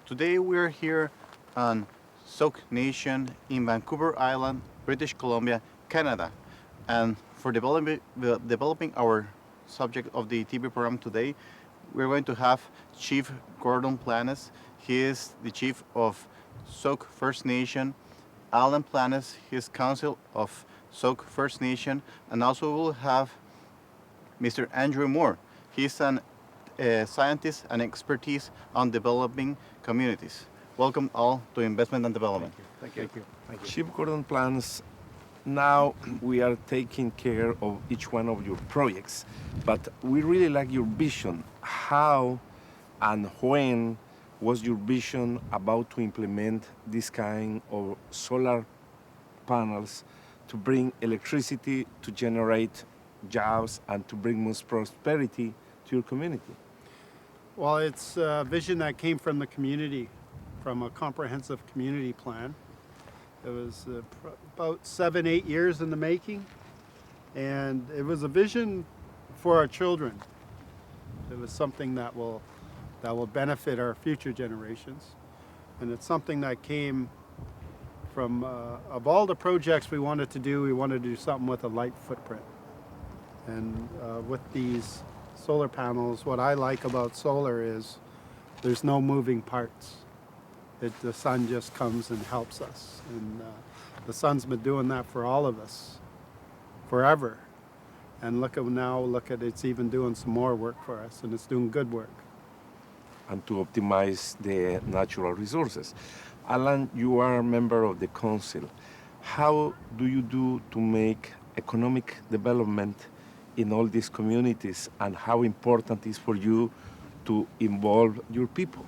Today we're here on Sauk Nation in Vancouver Island, British Columbia, Canada. And for developing our subject of the TV program today, we're going to have Chief Gordon Planes. He is the chief of Sauk First Nation. Alan Planes, he is council of Sauk First Nation. And also we'll have Mr. Andrew Moore. He's an scientist and expertise on developing communities. Welcome all to Investment and Development. Thank you. Thank you. Chief Gordon Plans, now we are taking care of each one of your projects, but we really like your vision. How and when was your vision about to implement this kind of solar panels to bring electricity, to generate jobs, and to bring most prosperity to your community? Well, it's a vision that came from the community, from a comprehensive community plan. It was about 7-8 years in the making, and it was a vision for our children. It was something that will benefit our future generations, and it's something that came from of all the projects we wanted to do. We wanted to do something with a light footprint, and with these solar panels, what I like about solar is there's no moving parts. The sun just comes and helps us, and the sun's been doing that for all of us forever. And look at it's even doing some more work for us, and it's doing good work. And to optimize the natural resources. Alan, you are a member of the council. How do you do to make economic development in all these communities, and how important it is for you to involve your people?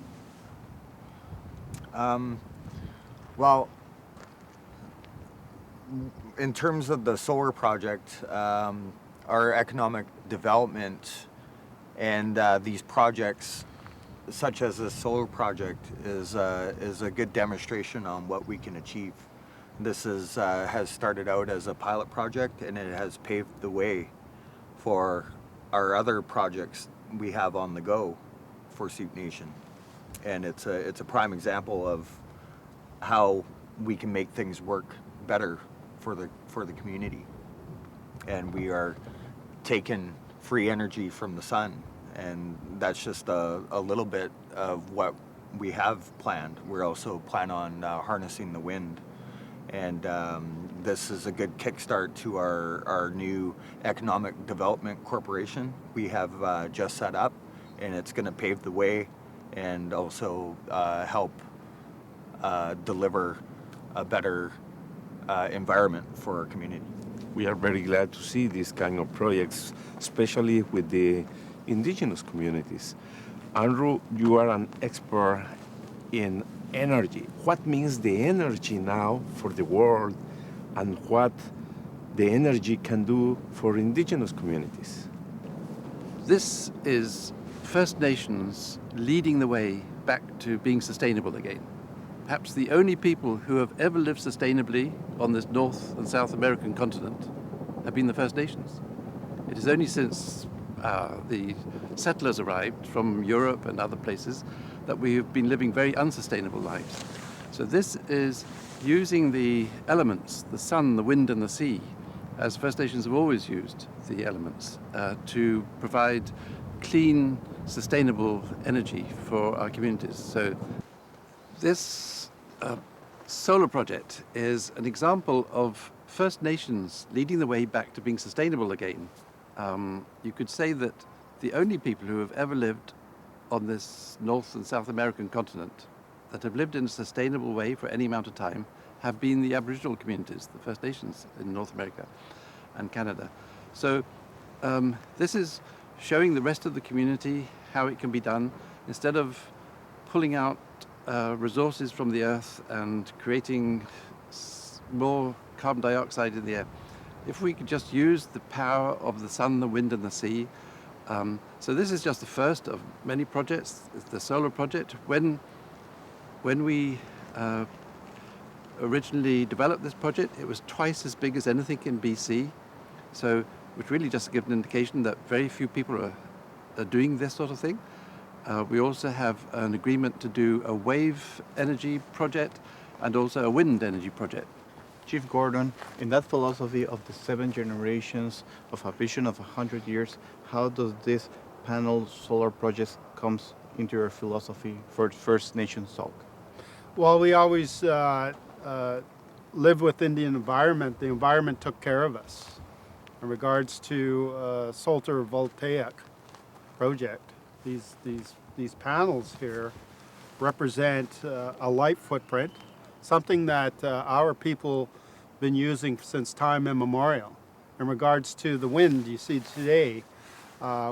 Well, in terms of the solar project, our economic development and these projects, such as the solar project, is a good demonstration on what we can achieve. This has started out as a pilot project, and it has paved the way for our other projects we have on the go for Sauk Nation. And it's a prime example of how we can make things work better for the community. And we are taking free energy from the sun, and that's just a little bit of what we have planned. We're also plan on harnessing the wind, and this is a good kickstart to our new economic development corporation we have just set up, and it's going to pave the way and also help deliver a better environment for our community. We are very glad to see these kind of projects, especially with the indigenous communities. Andrew, you are an expert in energy. What means the energy now for the world, and what the energy can do for indigenous communities? This is First Nations leading the way back to being sustainable again. Perhaps the only people who have ever lived sustainably on this North and South American continent have been the First Nations. It is only since the settlers arrived from Europe and other places that we have been living very unsustainable lives. So this is using the elements, the sun, the wind and the sea, as First Nations have always used the elements, to provide clean, sustainable energy for our communities. So this solar project is an example of First Nations leading the way back to being sustainable again. You could say that the only people who have ever lived on this North and South American continent that have lived in a sustainable way for any amount of time have been the Aboriginal communities, the First Nations in North America and Canada. So this is showing the rest of the community how it can be done. Instead of pulling out resources from the earth and creating more carbon dioxide in the air, if we could just use the power of the sun, the wind and the sea. So this is just the first of many projects. It's the solar project. When we originally developed this project, it was twice as big as anything in BC. So which really just gives an indication that very few people are doing this sort of thing. We also have an agreement to do a wave energy project and also a wind energy project. Chief Gordon, in that philosophy of the 7 generations of a vision of 100 years, how does this panel solar project comes into your philosophy for First Nations Sauk? Well, we always live within the environment. The environment took care of us. In regards to solar voltaic project, these panels here represent a light footprint, something that our people been using since time immemorial. In regards to the wind you see today,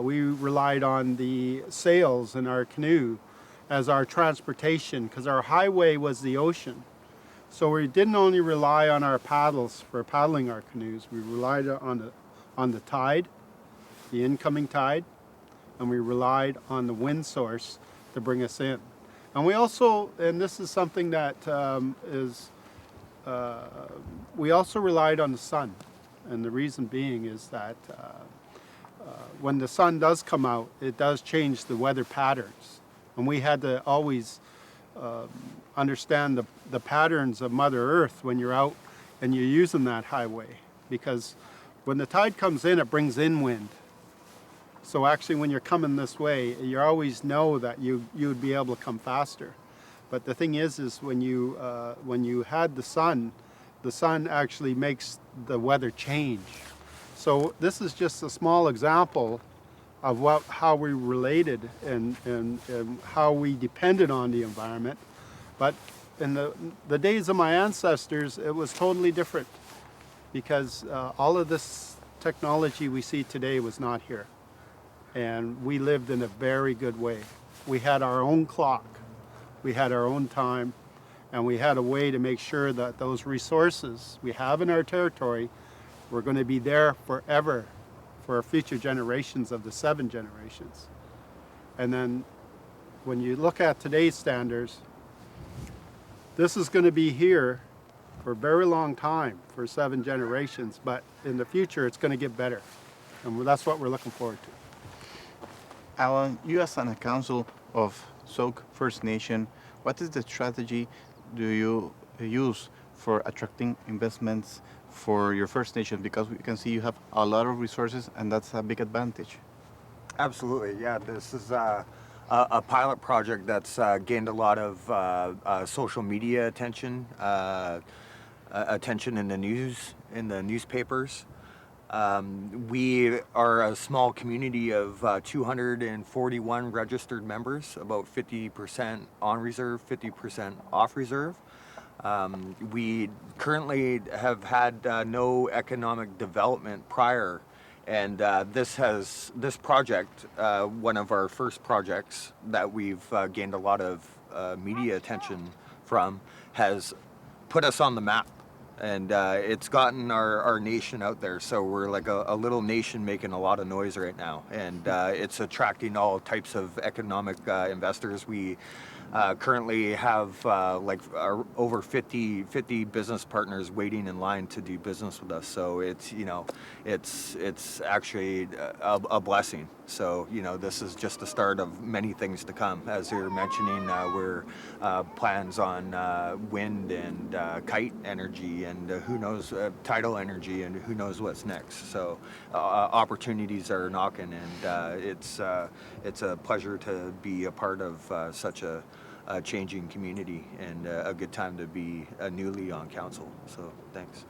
we relied on the sails in our canoe as our transportation because our highway was the ocean. So we didn't only rely on our paddles for paddling our canoes, we relied on the tide, the incoming tide, and we relied on the wind source to bring us in. And we also, and this is something that we also relied on the sun. And the reason being is that when the sun does come out, it does change the weather patterns. And we had to always understand the patterns of Mother Earth when you're out and you're using that highway. Because when the tide comes in, it brings in wind. So actually when you're coming this way, you always know that you would be able to come faster. But the thing is when you had the sun actually makes the weather change. So this is just a small example of how we related and how we depended on the environment. But in the days of my ancestors, it was totally different because all of this technology we see today was not here. And we lived in a very good way. We had our own clock, we had our own time, and we had a way to make sure that those resources we have in our territory were going to be there forever for our future generations of the 7 generations. And then when you look at today's standards, this is going to be here for a very long time, for 7 generations, but in the future it's going to get better. And that's what we're looking forward to. Alan, you as a council of Sauk First Nation, what is the strategy do you use for attracting investments for your First Nation? Because we can see you have a lot of resources and that's a big advantage. Absolutely, yeah. This is a pilot project that's gained a lot of social media attention, attention in the news, in the newspapers. We are a small community of 241 registered members, about 50% on reserve, 50% off reserve. We currently have had no economic development prior, and this project, one of our first projects that we've gained a lot of media attention from, has put us on the map. And it's gotten our nation out there, so we're like a little nation making a lot of noise right now, and it's attracting all types of economic investors. We currently have over 50 business partners waiting in line to do business with us. So it's actually a blessing. So this is just the start of many things to come. As you're mentioning, we're plans on wind and kite energy, and who knows, tidal energy, and who knows what's next. So opportunities are knocking, and it's a pleasure to be a part of such a changing community, and a good time to be newly on council. So thanks.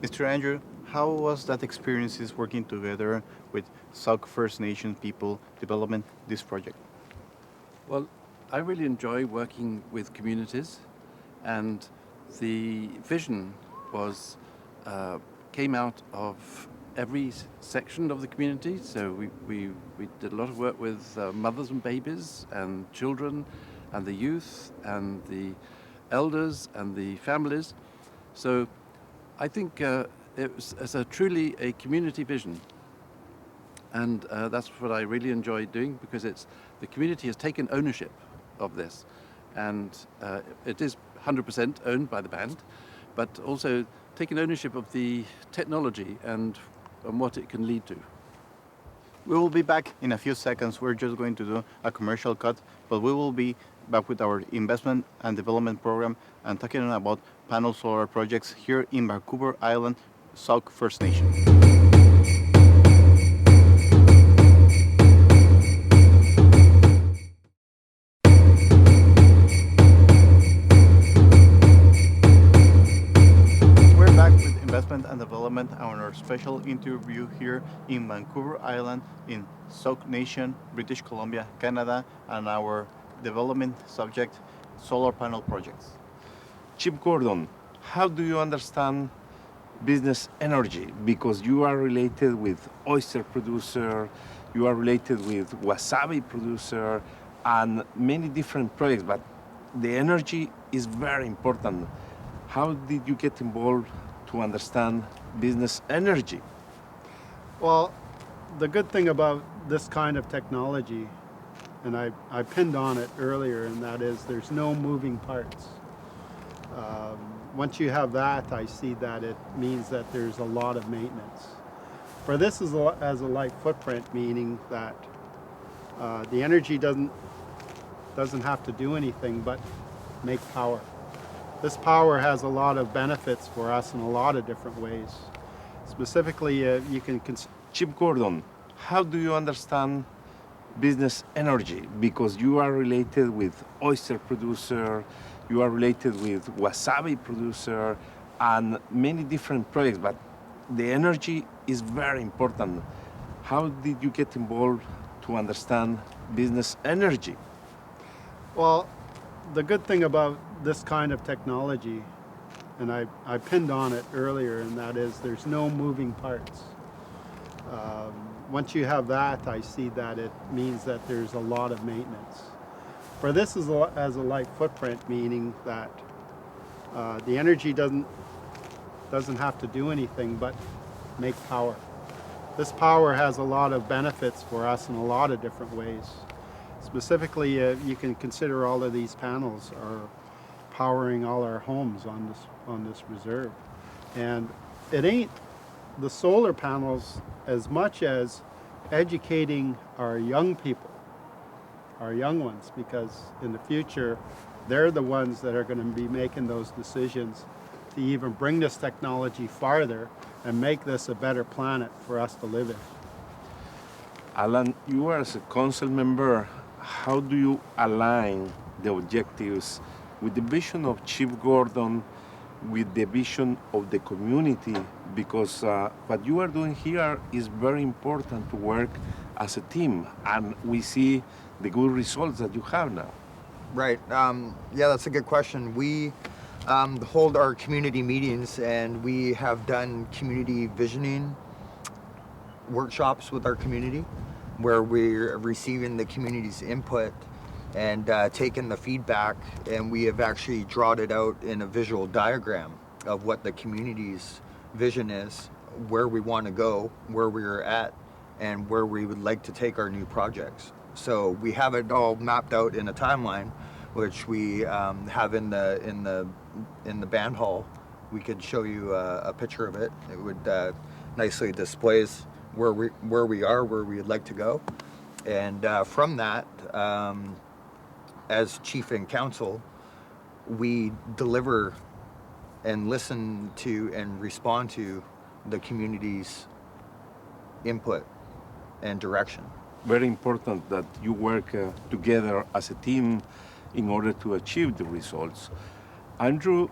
Mr. Andrew, how was that experiences working together with Sauk First Nation people developing this project? Well, I really enjoy working with communities, and the vision was came out of every section of the community. So we did a lot of work with mothers and babies and children and the youth and the elders and the families. So I think it's truly a community vision. And that's what I really enjoy doing, because the community has taken ownership of this. And it is 100% owned by the band, but also taken ownership of the technology and what it can lead to. We will be back in a few seconds. We're just going to do a commercial cut, but we will be back with our investment and development program and talking about panel solar projects here in Vancouver Island, Sauk First Nation. We're back with investment and development on our special interview here in Vancouver Island in Sauk Nation, British Columbia, Canada, and our development subject, solar panel projects. Chip Gordon, how do you understand business energy? Because you are related with oyster producer, you are related with wasabi producer, and many different projects, but the energy is very important. How did you get involved to understand business energy? Well, the good thing about this kind of technology, and I pinned on it earlier, and that is there's no moving parts. Once you have that, I see that it means that there's a lot of maintenance. For this as a light footprint, meaning that the energy doesn't have to do anything but make power. This power has a lot of benefits for us in a lot of different ways. Specifically, you can Chip Gordon, how do you understand business energy? Because you are related with oyster producer, you are related with wasabi producer, and many different projects, but the energy is very important. How did you get involved to understand business energy? Well, the good thing about this kind of technology, and I pinned on it earlier, and that is there's no moving parts. Once you have that, I see that it means that there's a lot of maintenance. For this as a light footprint, meaning that the energy doesn't have to do anything but make power. This power has a lot of benefits for us in a lot of different ways. Specifically, you can consider all of these panels are powering all our homes on this reserve. And it ain't the solar panels as much as educating our young people, our young ones, because in the future, they're the ones that are going to be making those decisions to even bring this technology farther and make this a better planet for us to live in. Alan, you are as a council member, how do you align the objectives with the vision of Chief Gordon, with the vision of the community? Because what you are doing here is very important to work as a team, and we see the good results that you have now. Right. Yeah, that's a good question. We hold our community meetings, and we have done community visioning workshops with our community, where we're receiving the community's input and taking the feedback, and we have actually drawn it out in a visual diagram of what the community's vision is, where we want to go, where we're at, and where we would like to take our new projects. So we have it all mapped out in a timeline, which we have in the band hall. We could show you a picture of it. It would nicely displays where we are, where we'd like to go, and from that, as chief and council, we deliver and listen to and respond to the community's input and direction. Very important that you work together as a team in order to achieve the results. Andrew,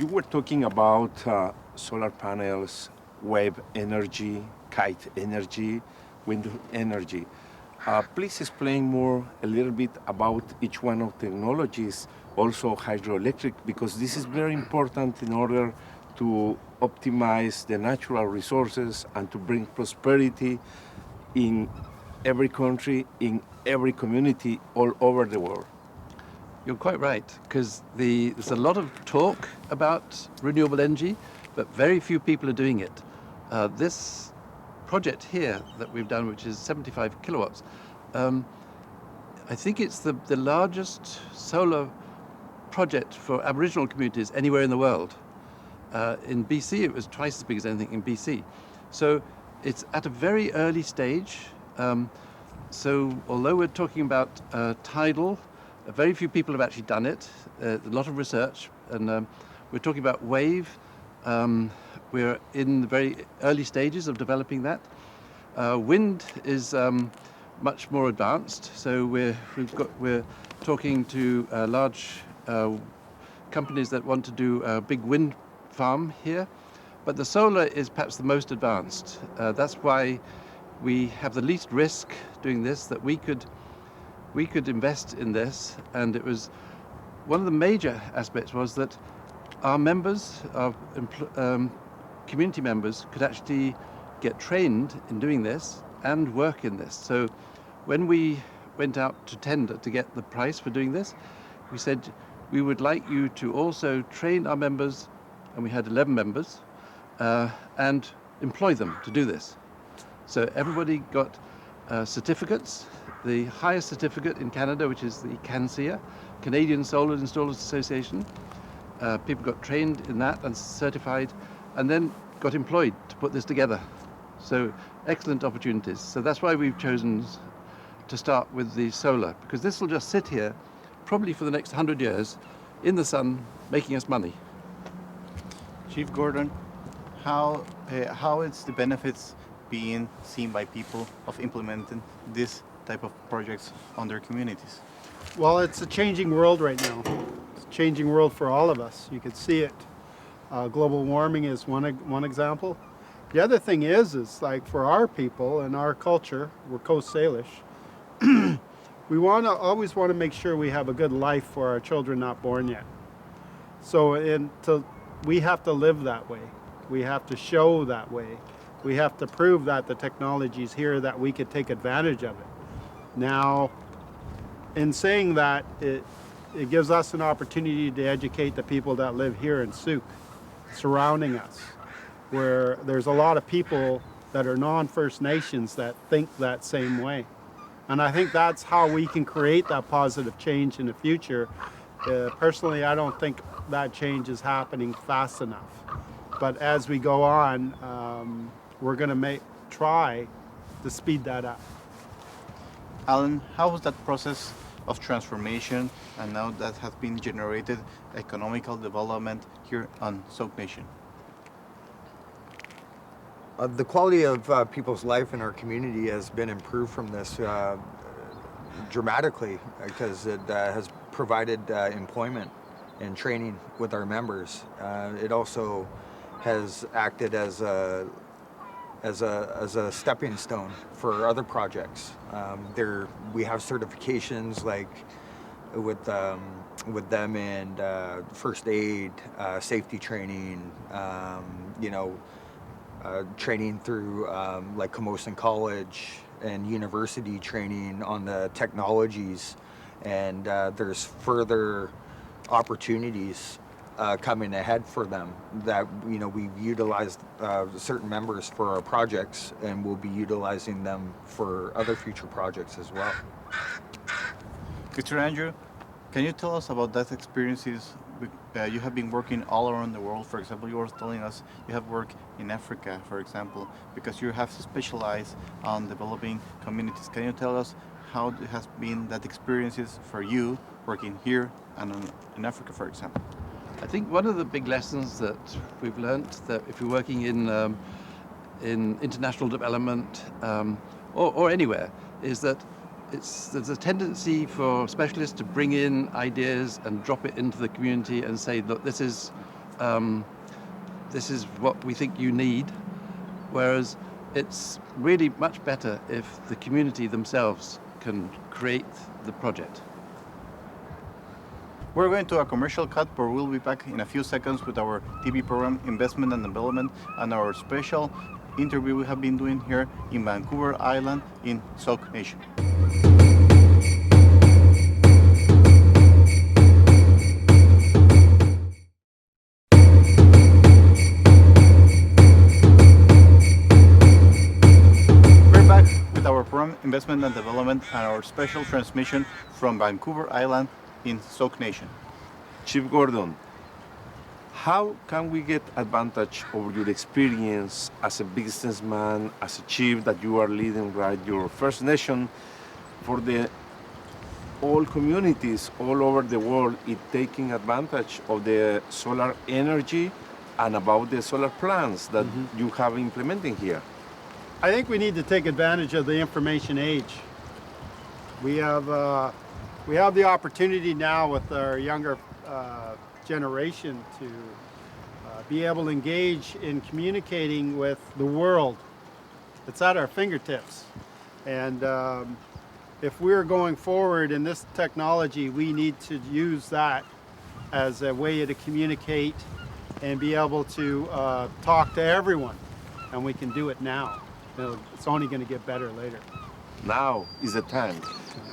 you were talking about solar panels, wave energy, kite energy, wind energy. Please explain a little bit about each one of the technologies, also hydroelectric, because this is very important in order to optimize the natural resources and to bring prosperity in every country, in every community all over the world. You're quite right, because there's a lot of talk about renewable energy, but very few people are doing it. This project here that we've done, which is 75 kilowatts, I think it's the largest solar project for Aboriginal communities anywhere in the world. In BC, it was twice as big as anything in BC. So it's at a very early stage. So although we're talking about tidal, very few people have actually done it. A lot of research, and we're talking about wave. We're in the very early stages of developing that. Wind is much more advanced, so we're talking to large companies that want to do a big wind farm here. But the solar is perhaps the most advanced. That's why we have the least risk doing this, that we could invest in this. And it was one of the major aspects was that our members, our community members, could actually get trained in doing this and work in this. So when we went out to tender to get the price for doing this, we said we would like you to also train our members, and we had 11 members, and employ them to do this. So everybody got certificates, the highest certificate in Canada, which is the CANSIA, Canadian Solar Installers Association. People got trained in that and certified, and then got employed to put this together. So excellent opportunities. So that's why we've chosen to start with the solar, because this will just sit here probably for the next 100 years in the sun, making us money. Chief Gordon, how is the benefits being seen by people of implementing this type of projects on their communities? Well, it's a changing world right now. It's a changing world for all of us. You could see it. Global warming is one example. The other thing is like for our people and our culture, we're Coast Salish, we always want to make sure we have a good life for our children not born yet. So we have to live that way. We have to show that way. We have to prove that the technology is here, that we could take advantage of it. Now, in saying that, it gives us an opportunity to educate the people that live here in Souk, surrounding us, where there's a lot of people that are non-First Nations that think that same way. And I think that's how we can create that positive change in the future. Personally, I don't think that change is happening fast enough. But as we go on, we're going to try to speed that up. Alan, how was that process of transformation, and now that has been generated economical development here on Sauk Nation? The quality of people's life in our community has been improved from this dramatically, because it has provided employment and training with our members. It also has acted as a stepping stone for other projects. We have certifications like with them in first aid, safety training, training through like Camosun College and university training on the technologies, and there's further opportunities coming ahead for them that we've utilized certain members for our projects, and we'll be utilizing them for other future projects as well. Mr. Andrew, can you tell us about that experiences? You have been working all around the world. For example, you were telling us you have worked in Africa, for example, because you have specialized on developing communities. Can you tell us how it has been that experiences for you working here and in Africa, for example? I think one of the big lessons that we've learned, that if you're working in international development or anywhere, is that there's a tendency for specialists to bring in ideas and drop it into the community and say, look, this is what we think you need, whereas it's really much better if the community themselves can create the project. We're going to a commercial cut, but we'll be back in a few seconds with our TV program, Investment and Development, and our special interview we have been doing here in Vancouver Island in Sauk Nation. We're back with our program, Investment and Development, and our special transmission from Vancouver Island in Sauk Nation. Chief Gordon, How can we get advantage of your experience as a businessman, as a chief that you are leading, right, your First Nation, for the all communities all over the world in taking advantage of the solar energy and about the solar plants that you have implementing here? I think we need to take advantage of the information age. We have the opportunity now with our younger generation to be able to engage in communicating with the world. It's at our fingertips. And if we're going forward in this technology, we need to use that as a way to communicate and be able to talk to everyone. And we can do it now. It's only going to get better later. Now is the time.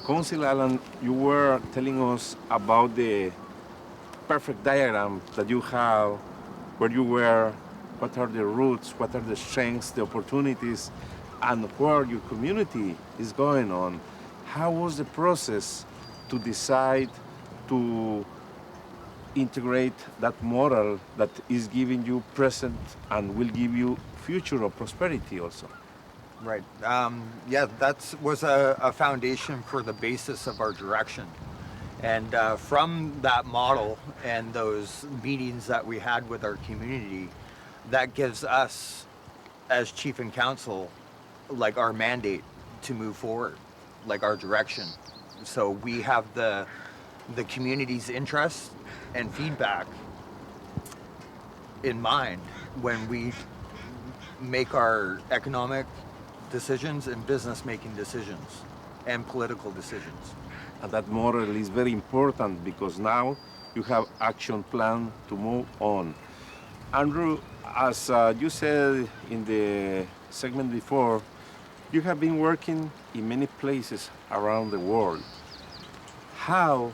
Council Alan, you were telling us about the perfect diagram that you have, where you were, what are the roots, what are the strengths, the opportunities, and where your community is going on. How was the process to decide to integrate that model that is giving you present and will give you future of prosperity also? Right. Yeah, that was a foundation for the basis of our direction. And from that model and those meetings that we had with our community, that gives us, as chief and council, like our mandate to move forward, like our direction. So we have the community's interest and feedback in mind when we make our economic decisions and business making decisions and political decisions. And that model is very important because now you have action plan to move on. Andrew, as you said in the segment before, you have been working in many places around the world. How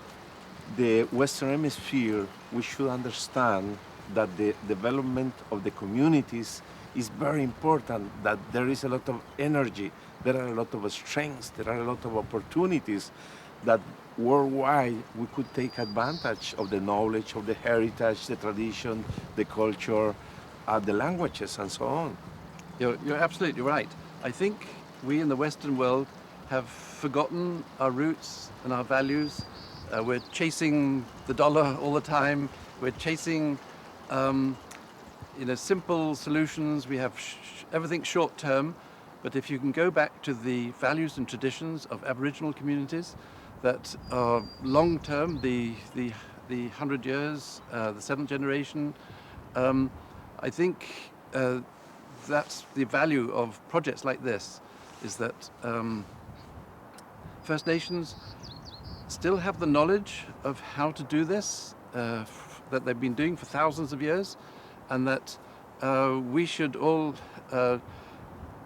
the Western Hemisphere, we should understand that the development of the communities is very important, that there is a lot of energy, there are a lot of strengths, there are a lot of opportunities that worldwide we could take advantage of the knowledge, of the heritage, the tradition, the culture, the languages, and so on. You're absolutely right. I think we in the Western world have forgotten our roots and our values. We're chasing the dollar all the time. We're chasing simple solutions. We have everything short term. But if you can go back to the values and traditions of Aboriginal communities that are long term, the 100 years, the seventh generation, I think that's the value of projects like this, is that First Nations still have the knowledge of how to do this, that they've been doing for thousands of years, and that we should all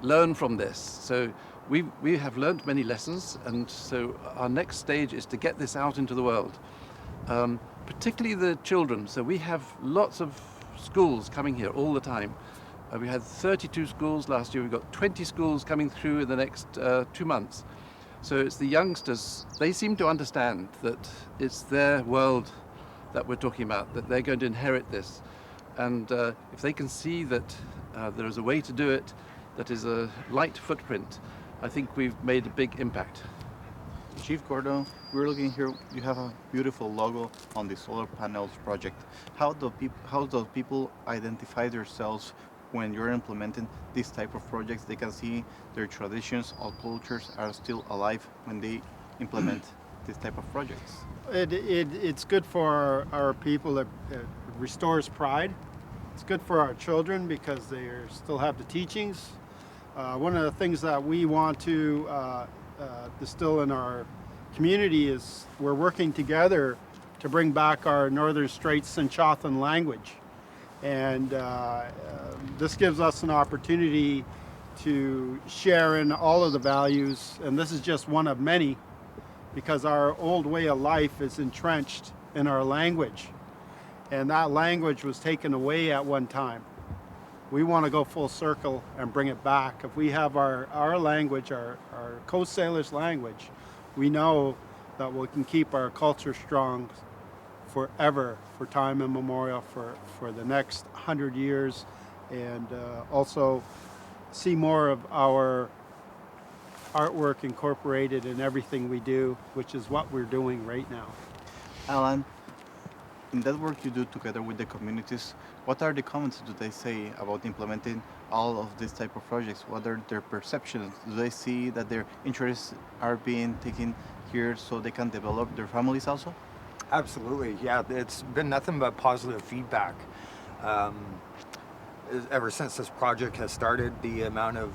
learn from this. So we have learned many lessons, and so our next stage is to get this out into the world, particularly the children. So we have lots of schools coming here all the time. We had 32 schools last year. We've got 20 schools coming through in the next 2 months. So it's the youngsters. They seem to understand that it's their world that we're talking about, that they're going to inherit this. And if they can see that there is a way to do it that is a light footprint, I think we've made a big impact. Chief Gordon, we're looking here, you have a beautiful logo on the solar panels project. How do people identify themselves when you're implementing this type of projects? They can see their traditions or cultures are still alive when they implement this type of projects. It's good for our people. It restores pride. It's good for our children because they still have the teachings. One of the things that we want to distill in our community is we're working together to bring back our Northern Straits Sinchothan language. And this gives us an opportunity to share in all of the values, and this is just one of many, because our old way of life is entrenched in our language, and that language was taken away at one time. We want to go full circle and bring it back. If we have our language, our Coast Salish language, we know that we can keep our culture strong forever, for time immemorial, for the next 100 years, and also see more of our artwork incorporated in everything we do, which is what we're doing right now. Alan, in that work you do together with the communities, what are the comments do they say about implementing all of these type of projects? What are their perceptions? Do they see that their interests are being taken here so they can develop their families also? Absolutely, yeah. It's been nothing but positive feedback. Ever since this project has started, the amount of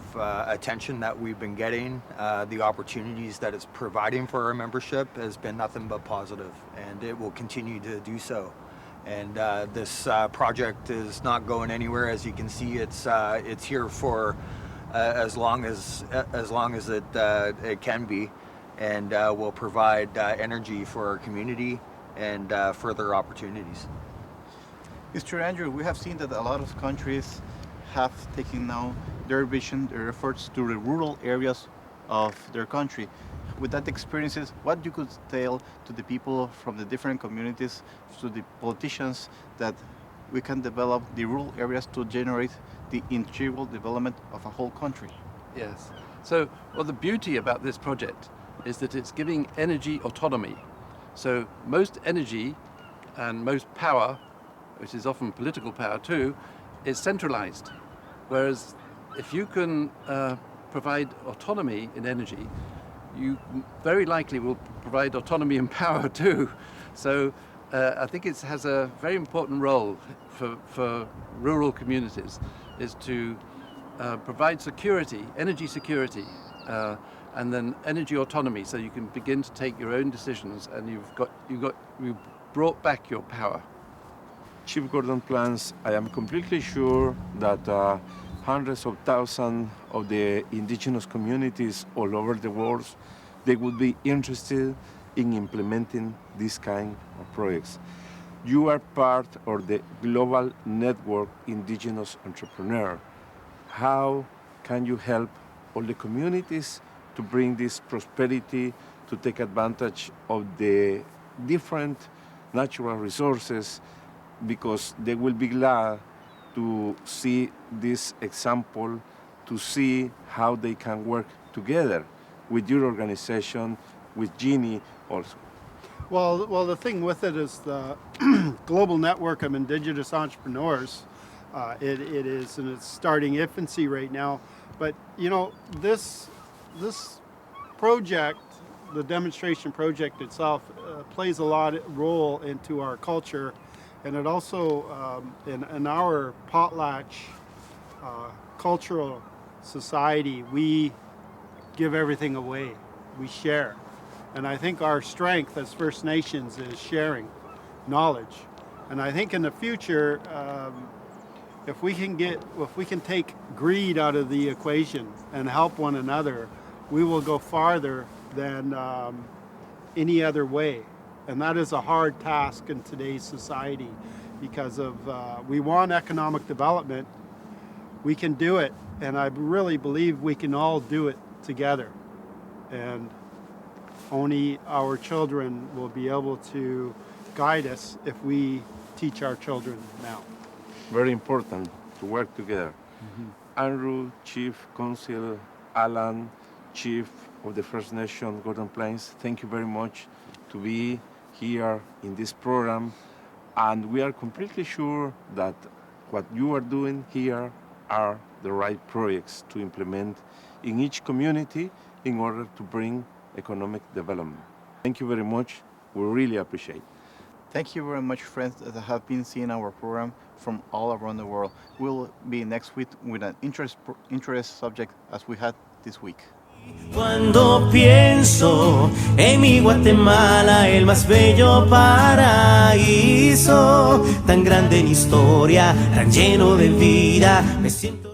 attention that we've been getting, the opportunities that it's providing for our membership has been nothing but positive, and it will continue to do so. And this project is not going anywhere. As you can see, it's here for as long as it can be, and will provide energy for our community and further opportunities. Mr. Andrew, we have seen that a lot of countries have taken now their vision, their efforts to the rural areas of their country. With that experiences, what you could tell to the people from the different communities, to the politicians, that we can develop the rural areas to generate the integral development of a whole country? Yes. So, well, the beauty about this project is that it's giving energy autonomy. So most energy and most power, which is often political power too, is centralized. Whereas if you can provide autonomy in energy, you very likely will provide autonomy and power too. So I think it has a very important role for rural communities, is to provide security, energy security, and then energy autonomy, so you can begin to take your own decisions, and you've brought back your power. Chief Gordon Plans, I am completely sure that hundreds of thousands of the indigenous communities all over the world, they would be interested in implementing this kind of projects. You are part of the global network indigenous entrepreneur. How can you help all the communities to bring this prosperity, to take advantage of the different natural resources, because they will be glad to see this example, to see how they can work together with your organization, with Jeannie also? Well, the thing with it is the global network of indigenous entrepreneurs. It is in its starting infancy right now, but you know, this project, the demonstration project itself, plays a role into our culture, and it also in our potlatch cultural society, we give everything away, we share. And I think our strength as First Nations is sharing knowledge. And I think in the future, if we can take greed out of the equation and help one another, we will go farther than any other way. And that is a hard task in today's society, because of we want economic development. We can do it, and I really believe we can all do it together. And only our children will be able to guide us if we teach our children now. Very important to work together. Mm-hmm. Andrew, Chief Council, Alan, Chief of the First Nation, Gordon Plains, thank you very much to be here in this program. And we are completely sure that what you are doing here are the right projects to implement in each community in order to bring economic development. Thank you very much. We really appreciate it. Thank you very much, friends that have been seeing our program from all around the world. We'll be next week with an interest subject as we had this week. Cuando pienso en mi Guatemala, el más bello paraíso, tan grande en historia, tan lleno de vida, me siento